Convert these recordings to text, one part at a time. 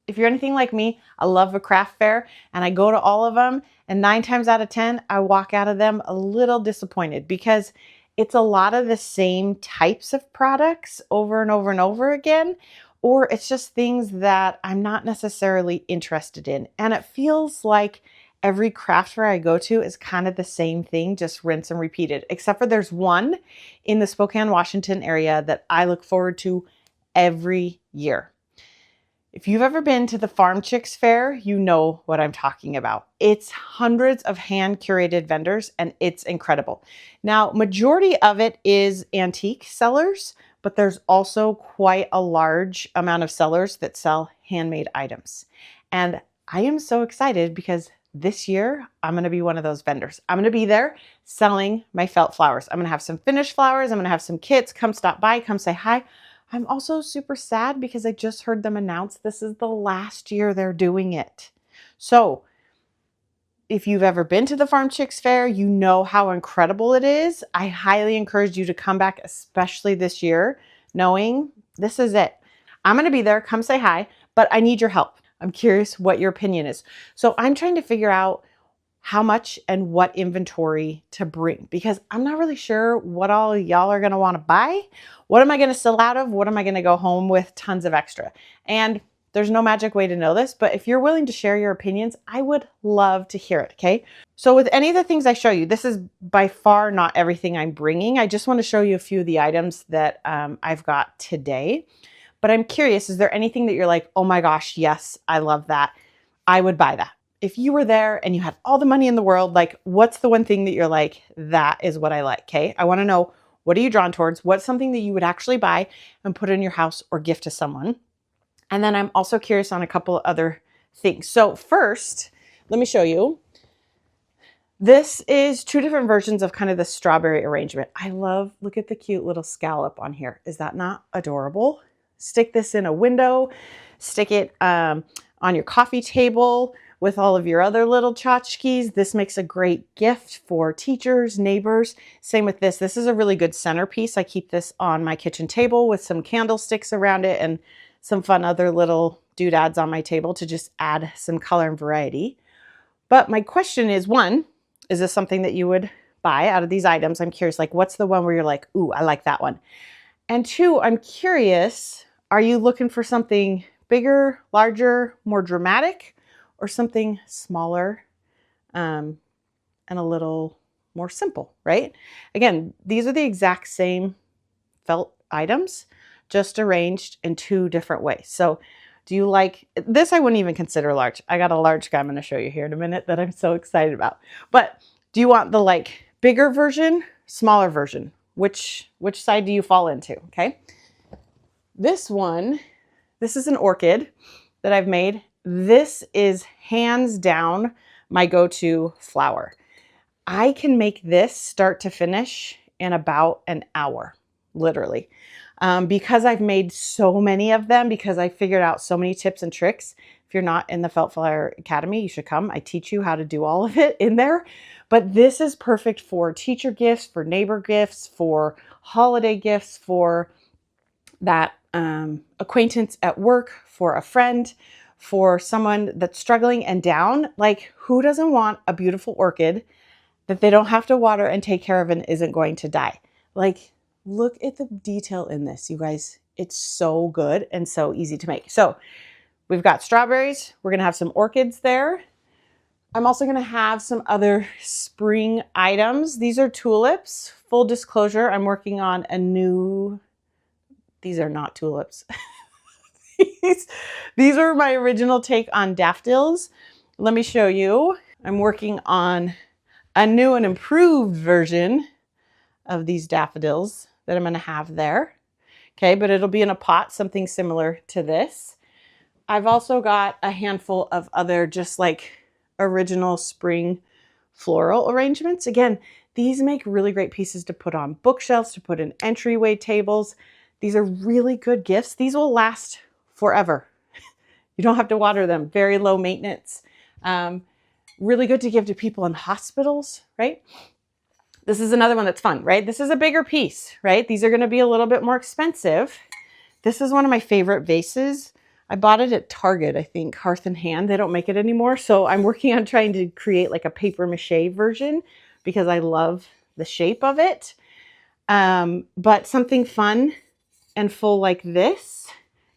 if you're anything like me, I love a craft fair and I go to all of them, and 9 times out of 10, I walk out of them a little disappointed because it's a lot of the same types of products over and over and over again, or it's just things that I'm not necessarily interested in. And it feels like every craft fair I go to is kind of the same thing, just rinse and repeated, except for there's one in the Spokane, Washington area that I look forward to every year. If you've ever been to the Farm Chicks Fair, you know what I'm talking about. It's hundreds of hand curated vendors and it's incredible. Now, majority of it is antique sellers, but there's also quite a large amount of sellers that sell handmade items. And I am so excited because this year I'm going to be one of those vendors. I'm going to be there selling my felt flowers. I'm going to have some finished flowers. I'm going to have some kits. Come stop by, come say hi. I'm also super sad because I just heard them announce this is the last year they're doing it. So if you've ever been to the Farm Chicks Fair, you know how incredible it is. I highly encourage you to come back, especially this year, knowing this is it. I'm going to be there. Come say hi, but I need your help. I'm curious what your opinion is. So I'm trying to figure out how much and what inventory to bring because I'm not really sure what all y'all are going to want to buy. What am I going to sell out of? What am I going to go home with tons of extra? And there's no magic way to know this, but if you're willing to share your opinions, I would love to hear it, okay? So with any of the things I show you, this is by far not everything I'm bringing. I just want to show you a few of the items that I've got today. But I'm curious, is there anything that you're like, oh my gosh, yes, I love that. I would buy that. If you were there and you had all the money in the world, like what's the one thing that you're like, that is what I like, okay? I want to know, what are you drawn towards? What's something that you would actually buy and put in your house or gift to someone? And then I'm also curious on a couple of other things. So first, let me show you. This is 2 different versions of kind of the strawberry arrangement. I love, look at the cute little scallop on here. Is that not adorable? Stick this in a window, stick it on your coffee table with all of your other little tchotchkes. This makes a great gift for teachers, neighbors. Same with this. This is a really good centerpiece. I keep this on my kitchen table with some candlesticks around it and some fun other little doodads on my table to just add some color and variety. But my question is, one, is this something that you would buy out of these items? I'm curious, like what's the one where you're like, ooh, I like that one. And 2, I'm curious, are you looking for something bigger, larger, more dramatic, or something smaller and a little more simple, right? Again, these are the exact same felt items, just arranged in 2 different ways. So do you like this? I wouldn't even consider large. I got a large guy I'm going to show you here in a minute that I'm so excited about. But do you want the like bigger version, smaller version? Which side do you fall into? Okay. This one, this is an orchid that I've made. This is hands down my go-to flower. I can make this start to finish in about an hour, literally. Because I've made so many of them, because I figured out so many tips and tricks. If you're not in the Felt Flower Academy, you should come. I teach you how to do all of it in there. But this is perfect for teacher gifts, for neighbor gifts, for holiday gifts, for that acquaintance at work, for a friend, for someone that's struggling and down. Like, who doesn't want a beautiful orchid that they don't have to water and take care of and isn't going to die? Like, look at the detail in this, you guys. It's so good and so easy to make. So we've got strawberries. We're going to have some orchids there. I'm also going to have some other spring items. These are tulips. Full disclosure, I'm working on a new, these are not tulips. These are my original take on daffodils. Let me show you. I'm working on a new and improved version of these daffodils that I'm going to have there. Okay, but it'll be in a pot, something similar to this. I've also got a handful of other just like original spring floral arrangements. Again, these make really great pieces to put on bookshelves, to put in entryway tables. These are really good gifts. These will last forever. You don't have to water them. Very low maintenance. Really good to give to people in hospitals, right? This is another one that's fun, right? This is a bigger piece, right? These are going to be a little bit more expensive. This is one of my favorite vases. I bought it at Target, I think, Hearth and Hand. They don't make it anymore. So I'm working on trying to create like a paper mache version because I love the shape of it. But something fun and full like this.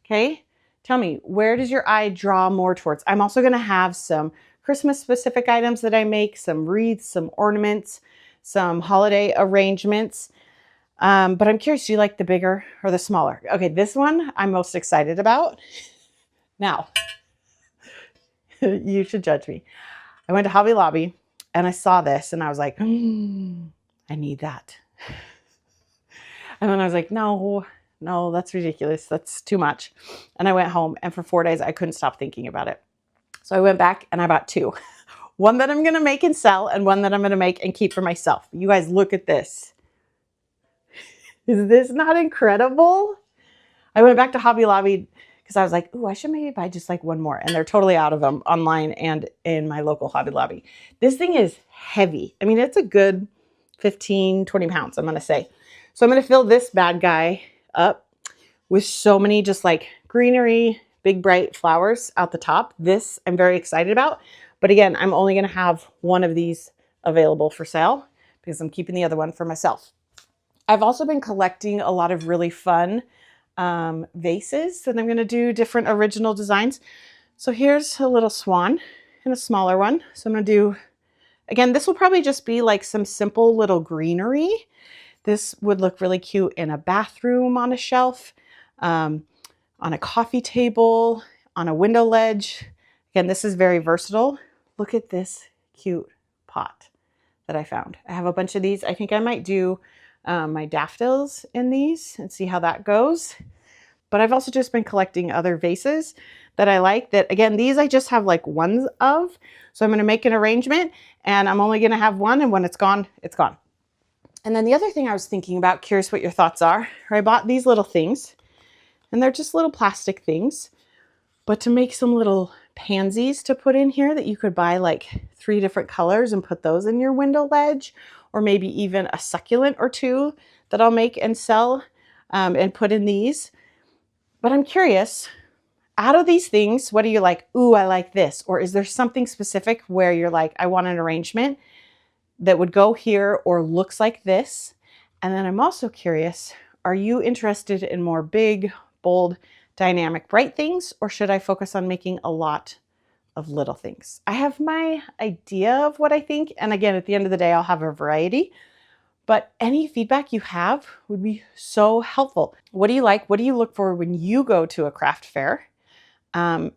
Okay. Tell me, where does your eye draw more towards? I'm also going to have some Christmas specific items that I make, some wreaths, some ornaments, some holiday arrangements. But I'm curious, do you like the bigger or the smaller? Okay, this one I'm most excited about. Now, you should judge me. I went to Hobby Lobby and I saw this and I was like, I need that. And then I was like, no, that's ridiculous. That's too much. And I went home and for 4 days, I couldn't stop thinking about it. So I went back and I bought two. One that I'm going to make and sell and one that I'm going to make and keep for myself. You guys look at this. Is this not incredible? I went back to Hobby Lobby because I was like, ooh, I should maybe buy just like one more. And they're totally out of them online and in my local Hobby Lobby. This thing is heavy. I mean, it's a good 15, 20 pounds, I'm going to say. So I'm going to fill this bad guy up with so many just like greenery, big bright flowers out the top. This I'm very excited about. But again, I'm only going to have one of these available for sale because I'm keeping the other one for myself. I've also been collecting a lot of really fun vases that I'm going to do different original designs. So here's a little swan and a smaller one. So I'm going to do, again, this will probably just be like some simple little greenery. This would look really cute in a bathroom on a shelf, on a coffee table, on a window ledge. Again, this is very versatile. Look at this cute pot that I found. I have a bunch of these. I think I might do my daffodils in these and see how that goes. But I've also just been collecting other vases that I like that, again, these I just have like ones of. So I'm going to make an arrangement and I'm only going to have one, and when it's gone, it's gone. And then the other thing I was thinking about, curious what your thoughts are, I bought these little things and they're just little plastic things, but to make some little pansies to put in here that you could buy like 3 different colors and put those in your window ledge, or maybe even a succulent or 2 that I'll make and sell and put in these. But I'm curious, out of these things, what are you like, ooh, I like this? Or is there something specific where you're like, I want an arrangement that would go here or looks like this? And then I'm also curious, are you interested in more big, bold, dynamic, bright things? Or should I focus on making a lot of little things? I have my idea of what I think. And again, at the end of the day, I'll have a variety. But any feedback you have would be so helpful. What do you like? What do you look for when you go to a craft fair? And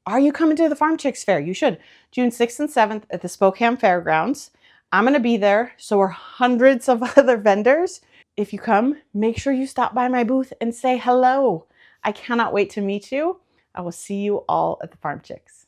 are you coming to the Farm Chicks Fair? You should. June 6th and 7th at the Spokane Fairgrounds. I'm going to be there. So are hundreds of other vendors. If you come, make sure you stop by my booth and say hello. I cannot wait to meet you. I will see you all at the Farm Chicks.